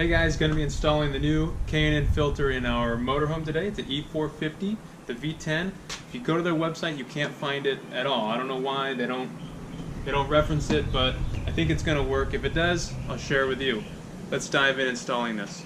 Hey guys, going to be installing the new K&N filter in our motorhome today. It's an E450, the V10. If you go to their website, you can't find it at all. I don't know why they don't reference it, but I think it's going to work. If it does, I'll share it with you. Let's dive in installing this.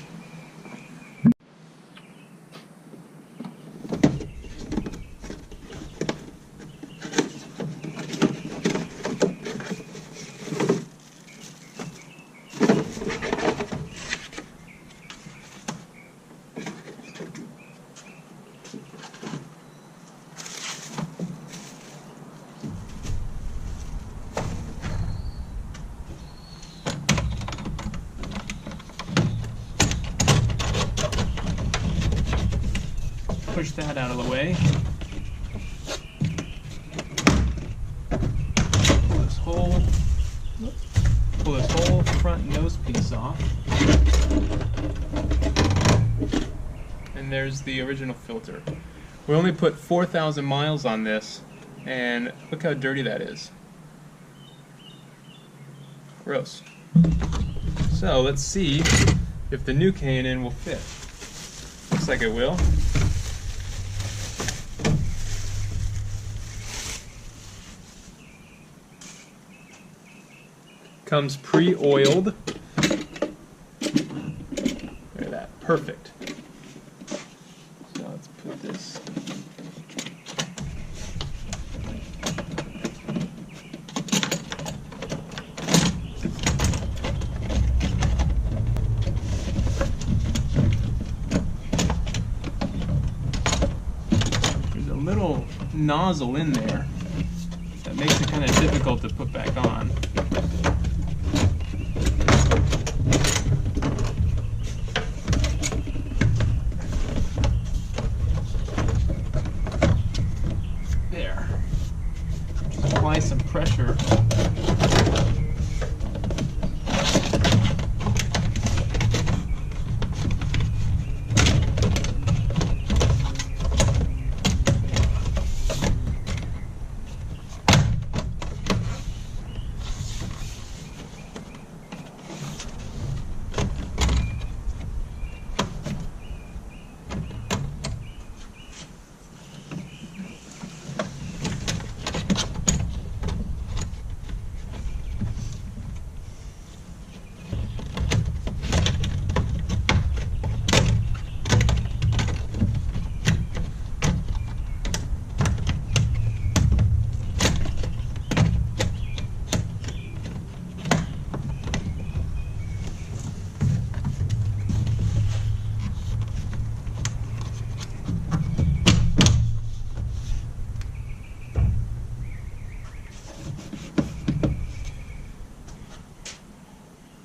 Push that out of the way. Pull this whole front nose piece off. And there's the original filter. We only put 4,000 miles on this, and look how dirty that is. Gross. So let's see if the new K&N will fit. Looks like it will. Comes pre-oiled. Look at that, perfect. So let's put this. There's a little nozzle in there that makes it kind of difficult to put back on. Apply some pressure.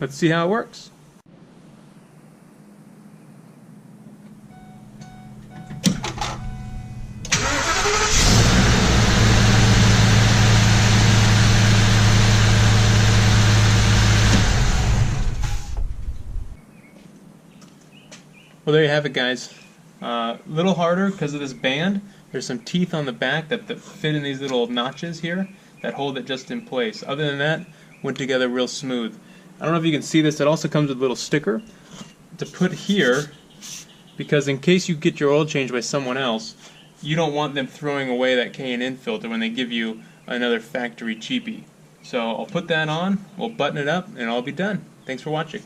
Let's see how it works. Well, there you have it, guys. A little harder because of this band. There's some teeth on the back that fit in these little notches here that hold it just in place. Other than that, went together real smooth. I don't know if you can see this, it also comes with a little sticker to put here, because in case you get your oil changed by someone else, you don't want them throwing away that K&N filter when they give you another factory cheapie. So I'll put that on, we'll button it up, and I'll be done. Thanks for watching.